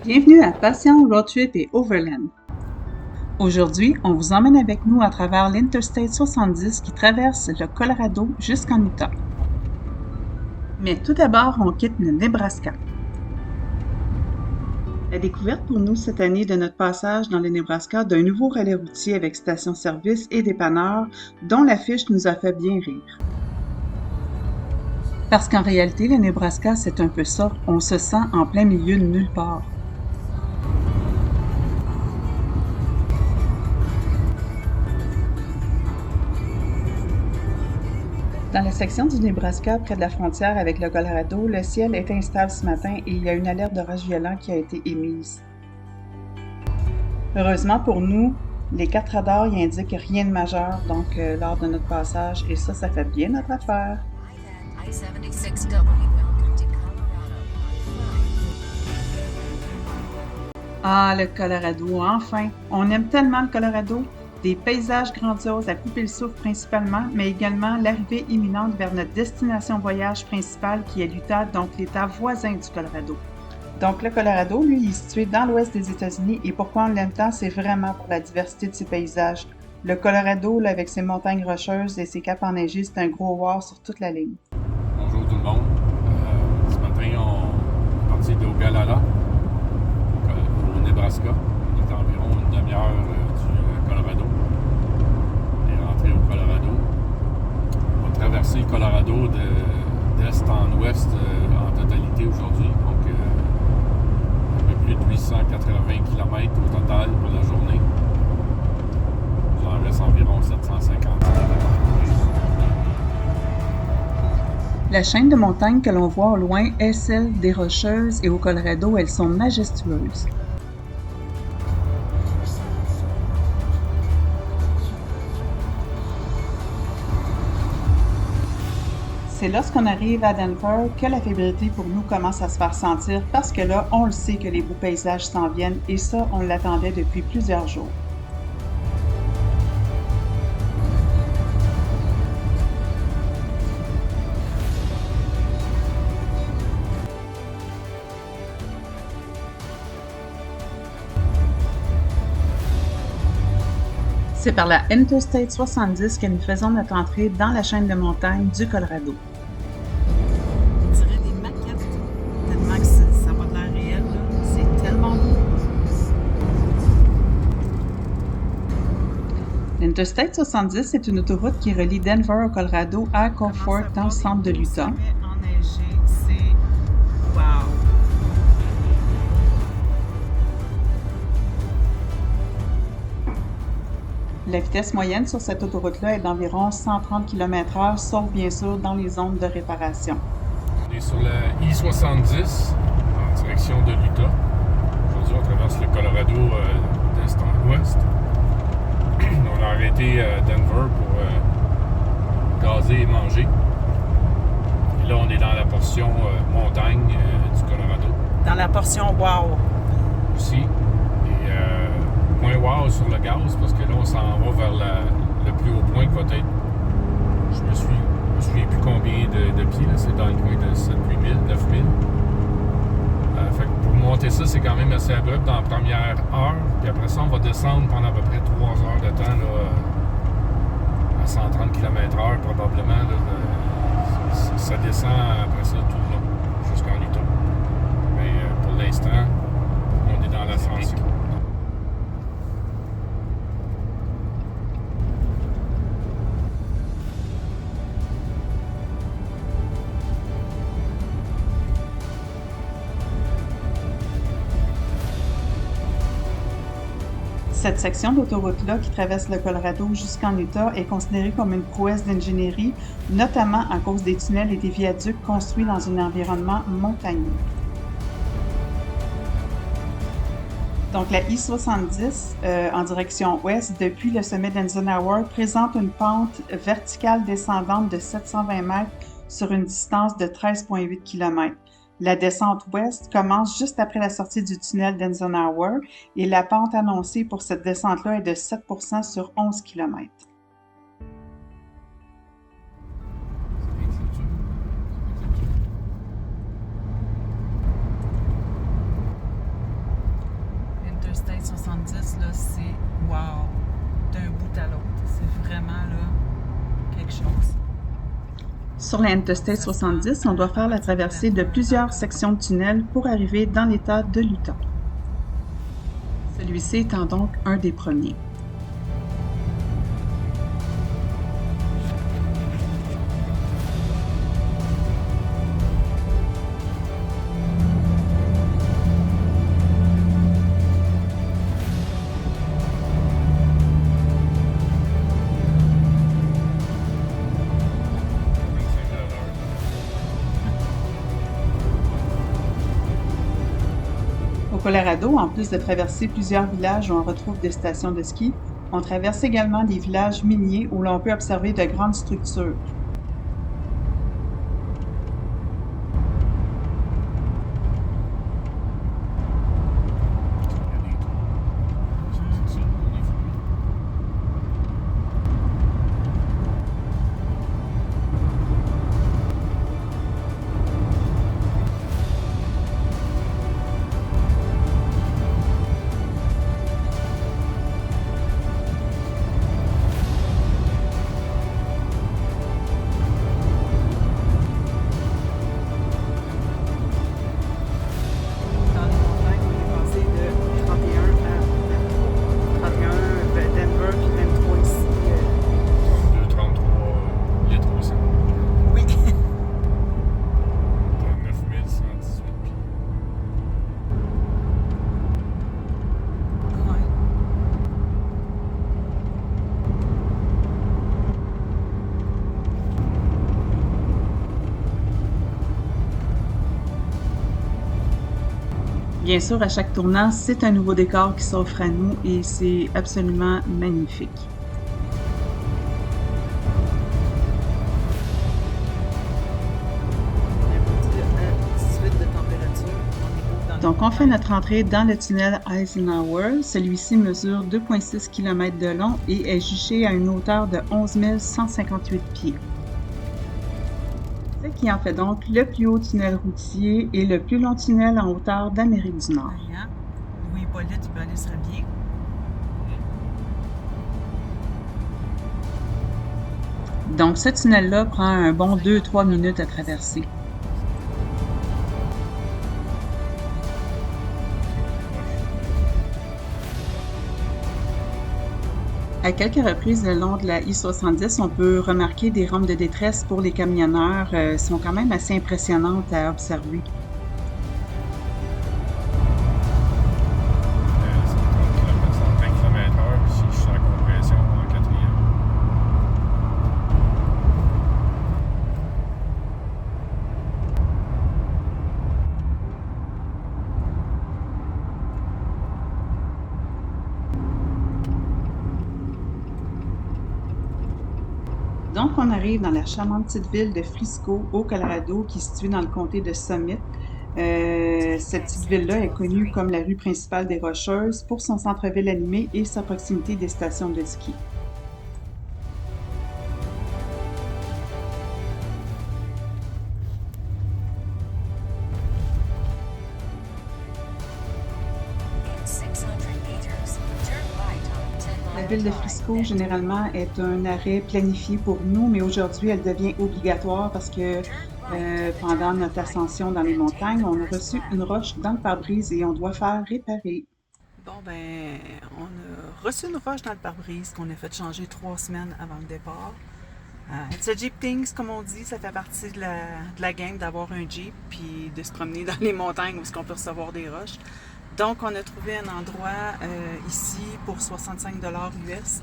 Bienvenue à Passion Road Trip et Overland. Aujourd'hui, on vous emmène avec nous à travers l'Interstate 70 qui traverse le Colorado jusqu'en Utah. Mais tout d'abord, on quitte le Nebraska. La découverte pour nous cette année de notre passage dans le Nebraska d'un nouveau relais routier avec station-service et dépanneur dont l'affiche nous a fait bien rire. Parce qu'en réalité, le Nebraska, c'est un peu ça, on se sent en plein milieu de nulle part. Dans la section du Nebraska, près de la frontière avec le Colorado, le ciel est instable ce matin et il y a une alerte d'orage violent qui a été émise. Heureusement pour nous, les 4 radars y indiquent rien de majeur lors de notre passage et ça fait bien notre affaire. Ah, le Colorado, enfin! On aime tellement le Colorado! Des paysages grandioses à couper le souffle principalement, mais également l'arrivée imminente vers notre destination voyage principale qui est l'Utah, donc l'État voisin du Colorado. Donc le Colorado, lui, il est situé dans l'ouest des États-Unis et pourquoi on l'aime tant, c'est vraiment pour la diversité de ses paysages. Le Colorado, là, avec ses montagnes rocheuses et ses caps enneigés, c'est un gros wow sur toute la ligne. Bonjour tout le monde. Ce matin, on est parti d'Ogallala, au Nebraska. On est environ une demi-heure du Colorado. On est rentré au Colorado. On va traverser le Colorado d'est en ouest en totalité aujourd'hui. Donc, un peu plus de 880 km au total pour la journée. Il en reste environ 750 km. La chaîne de montagnes que l'on voit au loin est celle des Rocheuses et au Colorado, elles sont majestueuses. C'est lorsqu'on arrive à Denver que la fébrilité pour nous commence à se faire sentir parce que là, on le sait que les beaux paysages s'en viennent et ça, on l'attendait depuis plusieurs jours. C'est par la Interstate 70 que nous faisons notre entrée dans la chaîne de montagnes du Colorado. On dirait des maquettes, tellement que ça va de l'air réel, là. C'est tellement beau. L'Interstate 70 c'est une autoroute qui relie Denver au Colorado à Gulf Fort dans le centre de l'Utah. Enneigé, c'est wow. La vitesse moyenne sur cette autoroute-là est d'environ 130 km/h, sauf bien sûr dans les zones de réparation. On est sur la I-70 en direction de l'Utah. Aujourd'hui, on traverse le Colorado d'est en ouest. On a arrêté à Denver pour gazer et manger. Et là, on est dans la portion montagne du Colorado. Dans la portion wow. Aussi. Et point wow sur le gaz, parce que là, on s'en va vers le plus haut point qui va être, je me souviens plus combien de pieds, là, c'est dans le coin de 7 8 000, 9 000. Fait que pour monter ça, c'est quand même assez abrupt dans la première heure, puis après ça, on va descendre pendant à peu près 3 heures de temps là, à 130 km/h probablement. Là, ça descend après ça tout le long, jusqu'en Utah. Mais pour l'instant, on est dans l'ascension. Cette section d'autoroute-là qui traverse le Colorado jusqu'en Utah est considérée comme une prouesse d'ingénierie, notamment à cause des tunnels et des viaducs construits dans un environnement montagneux. Donc la I-70 en direction ouest depuis le sommet d'Eisenhower présente une pente verticale descendante de 720 mètres sur une distance de 13,8 km. La descente ouest commence juste après la sortie du tunnel d'Eisenhower et la pente annoncée pour cette descente-là est de 7% sur 11 km. là, c'est wow! D'un bout à l'autre. C'est vraiment là quelque chose. Sur la Interstate 70, on doit faire la traversée de plusieurs sections de tunnels pour arriver dans l'État de l'Utah. Celui-ci étant donc un des premiers. Au Colorado, en plus de traverser plusieurs villages où on retrouve des stations de ski, on traverse également des villages miniers où l'on peut observer de grandes structures. Dans les montagnes, on est passé de 31 à 31 Denver, puis 23 ici. 32, 33 litres au 100. Oui. 39 118 pieds. Ouais. Bien sûr, à chaque tournant, c'est un nouveau décor qui s'offre à nous et c'est absolument magnifique. On est rendu à 18 de température. On est haut dans Donc, on fait notre entrée dans le tunnel Eisenhower. Celui-ci mesure 2,6 km de long et est juché à une hauteur de 11 158 pieds. Ce qui en fait donc le plus haut tunnel routier et le plus long tunnel en hauteur d'Amérique du Nord. Hein? Louis Hippolyte, il peut aller se rhabiller. Donc, ce tunnel-là prend un bon 2-3 minutes à traverser. À quelques reprises le long de la I-70, on peut remarquer des rampes de détresse pour les camionneurs. Sont quand même assez impressionnantes à observer. C'est 130 km/h, puis je suis en compression en quatrième. Donc, on arrive dans la charmante petite ville de Frisco, au Colorado, qui est située dans le comté de Summit. Cette petite ville-là est connue comme la rue principale des Rocheuses pour son centre-ville animé et sa proximité des stations de ski. La ville de Frisco, généralement, est un arrêt planifié pour nous, mais aujourd'hui, elle devient obligatoire parce que pendant notre ascension dans les montagnes, on a reçu une roche dans le pare-brise et on doit faire réparer. Bon, ben, on a reçu une roche dans le pare-brise qu'on a fait changer 3 semaines avant le départ. It's a Jeep Things, comme on dit, ça fait partie de la game d'avoir un Jeep puis de se promener dans les montagnes où on peut recevoir des roches. Donc, on a trouvé un endroit ici pour 65 US.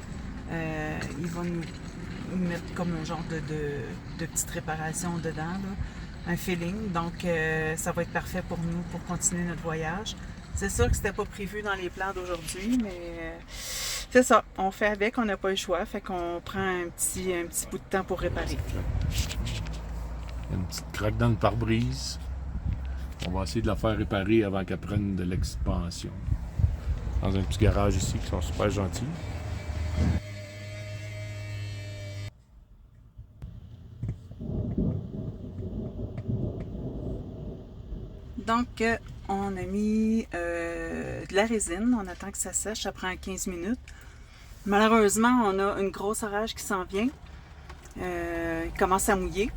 Il va nous mettre comme un genre de petite réparation dedans, là, un filling. Donc, ça va être parfait pour nous pour continuer notre voyage. C'est sûr que c'était pas prévu dans les plans d'aujourd'hui, mais c'est ça. On fait avec, on n'a pas le choix. Fait qu'on prend un petit bout de temps pour réparer. Une petite craque dans le pare-brise. On va essayer de la faire réparer avant qu'elle prenne de l'expansion. Dans un petit garage ici qui sont super gentils. Donc, on a mis de la résine. On attend que ça sèche, ça prend 15 minutes. Malheureusement, on a une grosse orage qui s'en vient. Il commence à mouiller.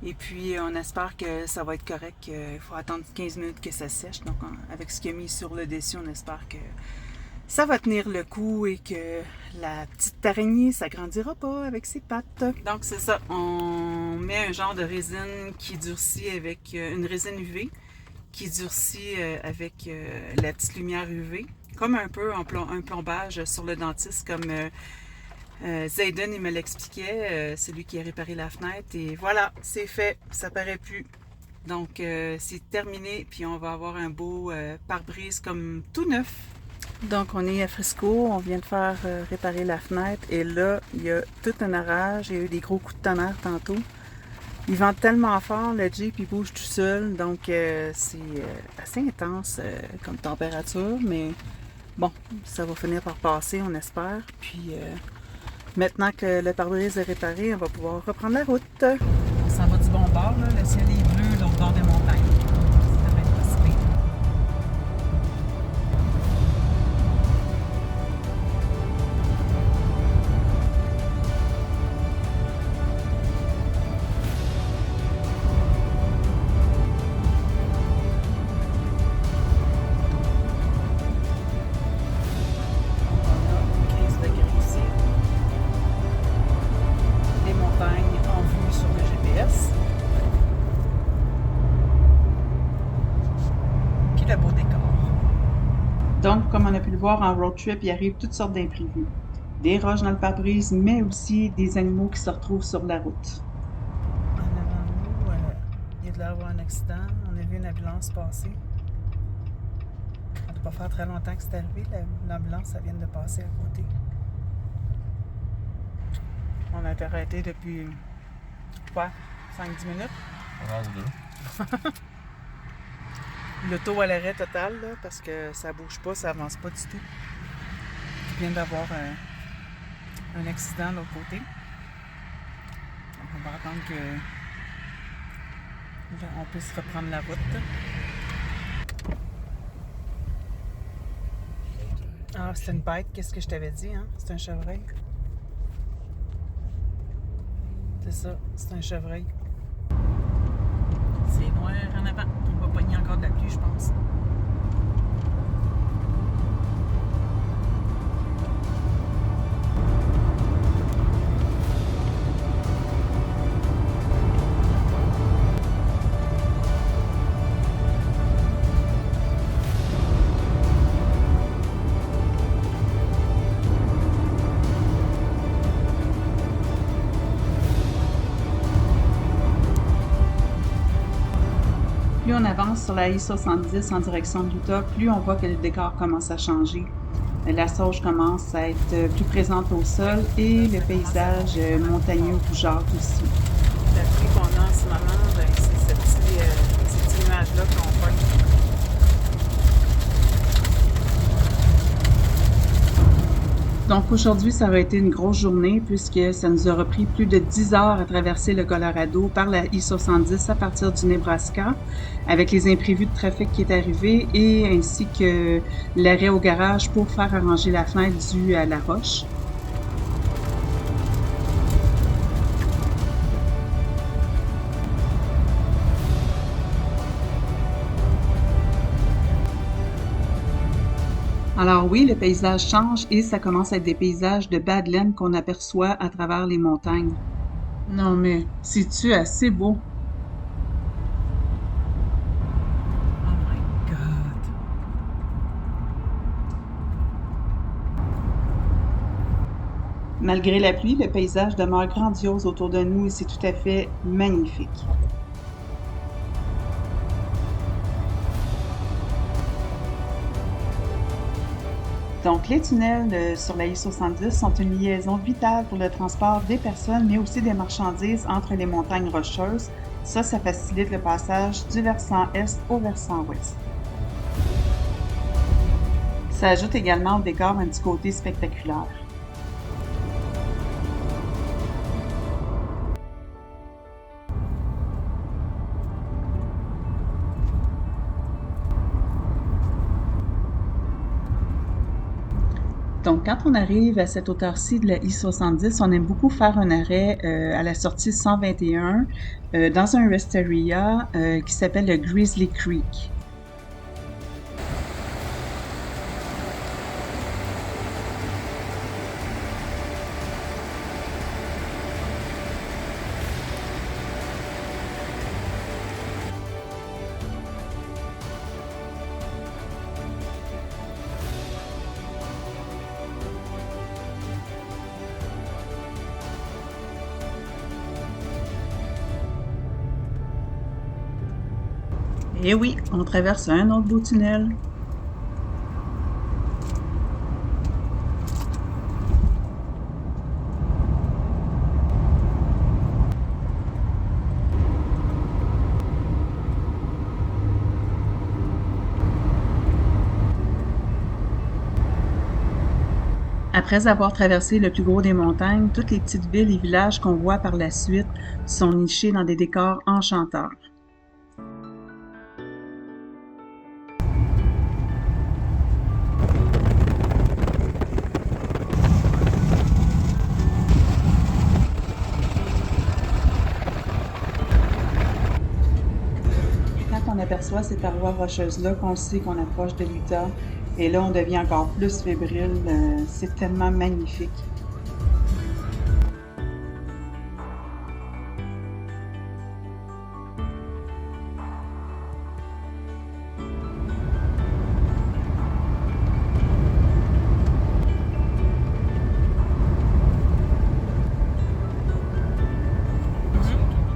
Et puis, on espère que ça va être correct. Il faut attendre 15 minutes que ça sèche. Donc, avec ce qu'il a mis sur le dessus, on espère que ça va tenir le coup et que la petite araignée s'agrandira pas avec ses pattes. Donc, c'est ça. On met un genre de résine qui durcit avec une résine UV qui durcit avec la petite lumière UV. Comme un peu un plombage sur le dentiste, comme Zayden il me l'expliquait, c'est lui qui a réparé la fenêtre. Et voilà, c'est fait, ça paraît plus. Donc c'est terminé, puis on va avoir un beau pare-brise comme tout neuf. Donc on est à Frisco, on vient de faire réparer la fenêtre et là, il y a tout un orage, il y a eu des gros coups de tonnerre tantôt. Il vente tellement fort, le Jeep il bouge tout seul, donc c'est assez intense comme température, mais bon, ça va finir par passer, on espère. Puis maintenant que le pare-brise est réparé, on va pouvoir reprendre la route. On s'en va du bon bord, là. Le ciel est bleu, l'autre bord des montagnes. Ça devrait être pas si pire. Donc, comme on a pu le voir en road trip, il arrive toutes sortes d'imprévus. Des roches dans le pare-brise, mais aussi des animaux qui se retrouvent sur la route. En avant nous, il y a de l'air d'avoir un accident. On a vu une ambulance passer. Ça ne doit pas faire très longtemps que c'est arrivé. L'ambulance, ça vient de passer à côté. On a été arrêté depuis, quoi, 5-10 minutes? Un ou deux. L'auto à l'arrêt total, là, parce que ça bouge pas, ça avance pas du tout. Il vient d'avoir un accident de l'autre côté. Donc on va attendre que on puisse reprendre la route. Ah, c'est une bête, qu'est-ce que je t'avais dit, hein? C'est un chevreuil. C'est ça, c'est un chevreuil. C'est noir en avant. On va pogner encore de la pluie, je pense. Plus on avance sur la I-70 en direction de l'Utah, plus on voit que le décor commence à changer. La sauge commence à être plus présente au sol et le paysage montagneux rougeâtre aussi. La pluie qu'on a en ce moment, ben, c'est ces petits nuages-là qu'on pogne. Donc aujourd'hui, ça aurait été une grosse journée puisque ça nous aura pris plus de 10 heures à traverser le Colorado par la I-70 à partir du Nebraska, avec les imprévus de trafic qui est arrivé et ainsi que l'arrêt au garage pour faire arranger la fenêtre due à la roche. Alors oui, le paysage change et ça commence à être des paysages de Badlands qu'on aperçoit à travers les montagnes. Non mais, c'est-tu assez beau? Oh my God! Malgré la pluie, le paysage demeure grandiose autour de nous et c'est tout à fait magnifique. Donc, les tunnels sur la I-70 sont une liaison vitale pour le transport des personnes, mais aussi des marchandises entre les montagnes rocheuses. Ça facilite le passage du versant est au versant ouest. Ça ajoute également au décor un petit côté spectaculaire. Donc, quand on arrive à cette hauteur-ci de la I-70, on aime beaucoup faire un arrêt à la sortie 121 dans un rest area qui s'appelle le Grizzly Creek. Et oui, on traverse un autre beau tunnel. Après avoir traversé le plus gros des montagnes, toutes les petites villes et villages qu'on voit par la suite sont nichés dans des décors enchanteurs. Quand on aperçoit ces parois rocheuses-là, qu'on sait qu'on approche de l'Utah, et là on devient encore plus fébrile, c'est tellement magnifique.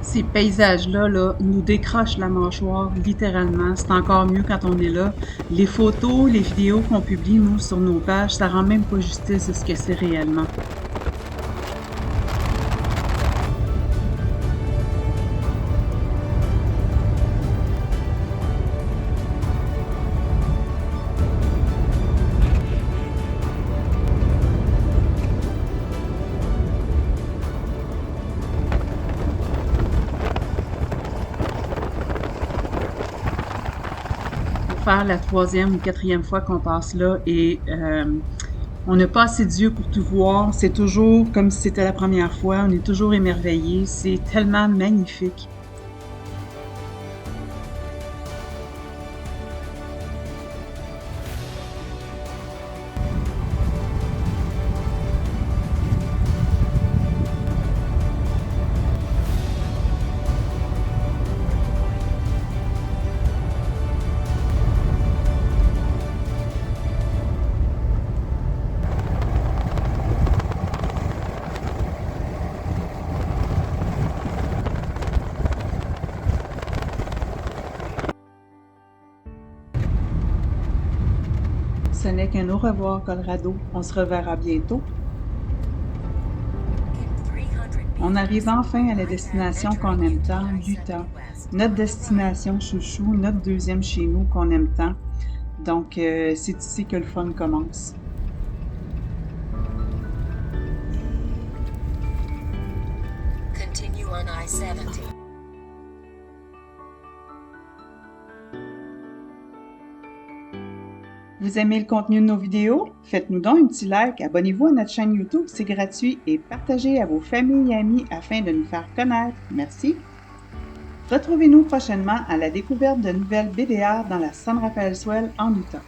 Ces paysages-là, là, nous décrochent la mâchoire, littéralement. C'est encore mieux quand on est là. Les photos, les vidéos qu'on publie, nous, sur nos pages, ça rend même pas justice à ce que c'est réellement. Faire la troisième ou quatrième fois qu'on passe là et on n'a pas assez d'yeux pour tout voir. C'est toujours comme si c'était la première fois. On est toujours émerveillé. C'est tellement magnifique. Ce n'est qu'un au revoir, Colorado. On se reverra bientôt. On arrive enfin à la destination qu'on aime tant, l'Utah. Notre destination chouchou, notre deuxième chez nous qu'on aime tant. Donc, c'est ici que le fun commence. Continue on I-70. Vous aimez le contenu de nos vidéos? Faites-nous donc un petit like, abonnez-vous à notre chaîne YouTube, c'est gratuit, et partagez à vos familles et amis afin de nous faire connaître. Merci! Retrouvez-nous prochainement à la découverte de nouvelles BD art dans la San Rafael Swell en Utah.